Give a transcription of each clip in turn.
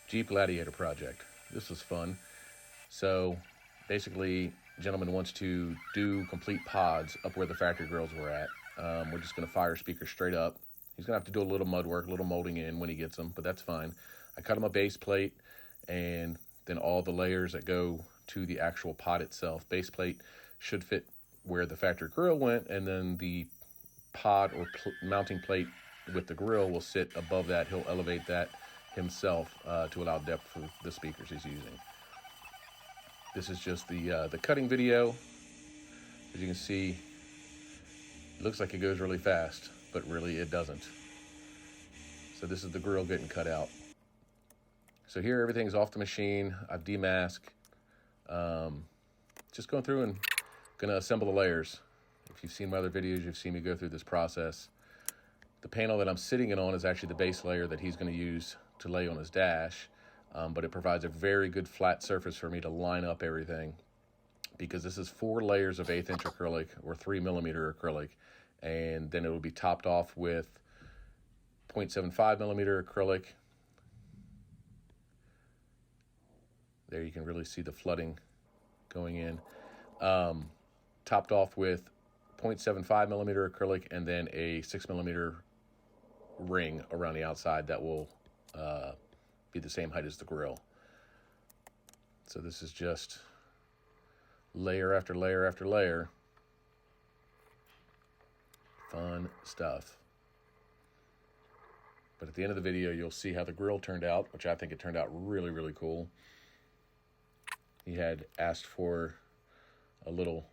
Jeep Gladiator project. This was fun. So basically, gentleman wants to do complete pods up where the factory grills were at. We're just going to fire speakers straight up. He's going to have to do a little mud work, a little molding in when he gets them, but that's fine. I cut him a base plate and then all the layers that go to the actual pod itself. Base plate should fit where the factory grill went, and then the pod or mounting plate with the grill will sit above that. He'll elevate that himself to allow depth for the speakers he's using. This is just the cutting video. As you can see, it looks like it goes really fast, but really it doesn't. So this is the grill getting cut out. So here everything's off the machine. I've demasked. Just going through and going to assemble the layers. If you've seen my other videos, you've seen me go through this process. The panel that I'm sitting it on is actually the base layer that he's going to use to lay on his dash. But it provides a very good flat surface for me to line up everything, because this is 4 layers of 1/8 inch acrylic or 3 millimeter acrylic, and then it will be topped off with 0.75 millimeter acrylic. There you can really see the flooding going in. Topped off with 0.75 millimeter acrylic and then a 6 millimeter ring around the outside that will be the same height as the grill. So this is just layer after layer after layer. Fun stuff. But at the end of the video, you'll see how the grill turned out, which I think it turned out really, really cool. He had asked for a little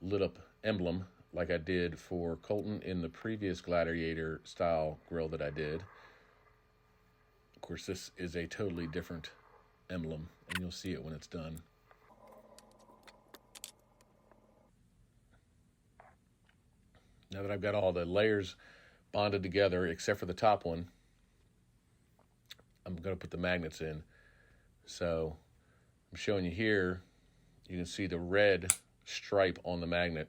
lit up emblem like I did for Colton in the previous Gladiator style grill that I did. Of course, this is a totally different emblem, and you'll see it when it's done. Now that I've got all the layers bonded together, except for the top one, I'm going to put the magnets in. So I'm showing you here, you can see the red stripe on the magnet.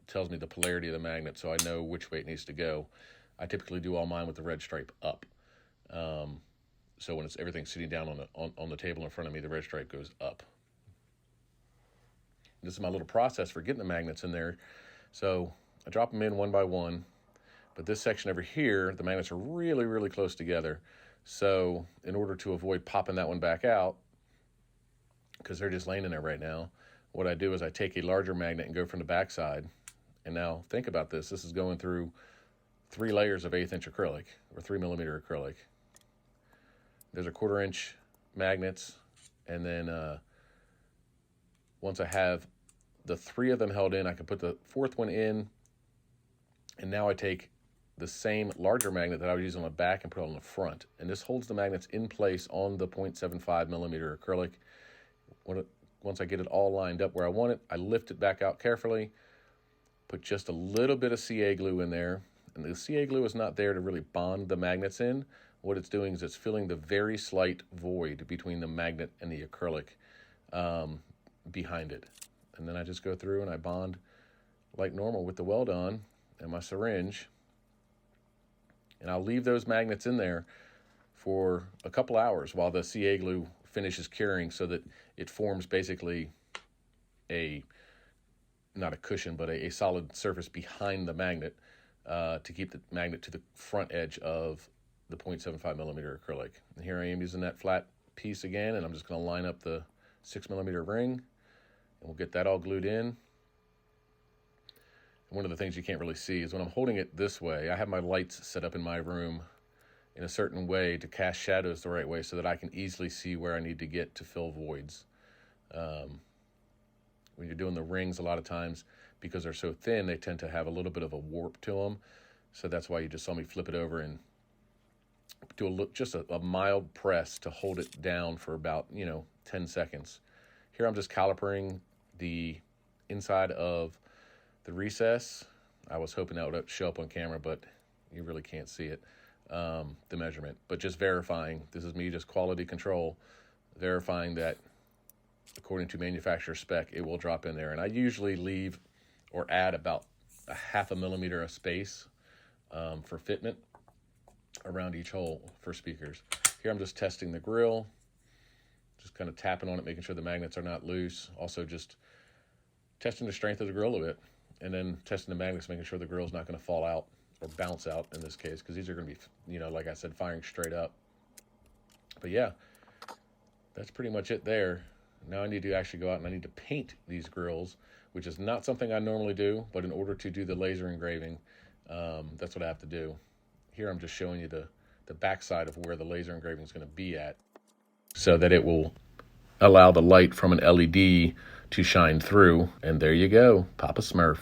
It tells me the polarity of the magnet, so I know which way it needs to go. I typically do all mine with the red stripe up. So when everything's sitting down on the table in front of me, the red stripe goes up. And this is my little process for getting the magnets in there. So I drop them in one by one, but this section over here, the magnets are really, really close together. So in order to avoid popping that one back out, because they're just laying in there right now, what I do is I take a larger magnet and go from the backside. And now think about this. This is going through 3 layers of 1/8 inch acrylic or 3 millimeter acrylic. There's a 1/4 inch magnets. And then once I have the 3 of them held in, I can put the 4th one in. And now I take the same larger magnet that I would use on the back and put it on the front. And this holds the magnets in place on the 0.75 millimeter acrylic. Once I get it all lined up where I want it, I lift it back out carefully, put just a little bit of CA glue in there. And the CA glue is not there to really bond the magnets in. What it's doing is it's filling the very slight void between the magnet and the acrylic behind it. And then I just go through and I bond like normal with the weld on and my syringe. And I'll leave those magnets in there for a couple hours while the CA glue finishes curing, so that it forms basically not a cushion, but a solid surface behind the magnet to keep the magnet to the front edge of the 0.75 millimeter acrylic. And here I am using that flat piece again, and I'm just going to line up the 6 millimeter ring, and we'll get that all glued in. And one of the things you can't really see is when I'm holding it this way, I have my lights set up in my room in a certain way to cast shadows the right way so that I can easily see where I need to get to fill voids. When you're doing the rings, a lot of times, because they're so thin, they tend to have a little bit of a warp to them. So that's why you just saw me flip it over and do just a mild press to hold it down for about 10 seconds. Here I'm just calipering the inside of the recess. I was hoping that would show up on camera, but you really can't see it. The measurement, but just verifying. This is me, just quality control, verifying that according to manufacturer spec, it will drop in there. And I usually leave or add about a 1/2 millimeter of space for fitment around each hole for speakers. Here I'm just testing the grill, just kind of tapping on it, making sure the magnets are not loose. Also just testing the strength of the grill a bit, and then testing the magnets, making sure the grill's not going to fall out or bounce out in this case, because these are going to be, you know, like I said, firing straight up. But yeah, that's pretty much it there. Now I need to actually go out and I need to paint these grills, which is not something I normally do, but in order to do the laser engraving, that's what I have to do. Here I'm just showing you the backside of where the laser engraving is going to be at, so that it will allow the light from an LED to shine through. And there you go, Papa Smurf.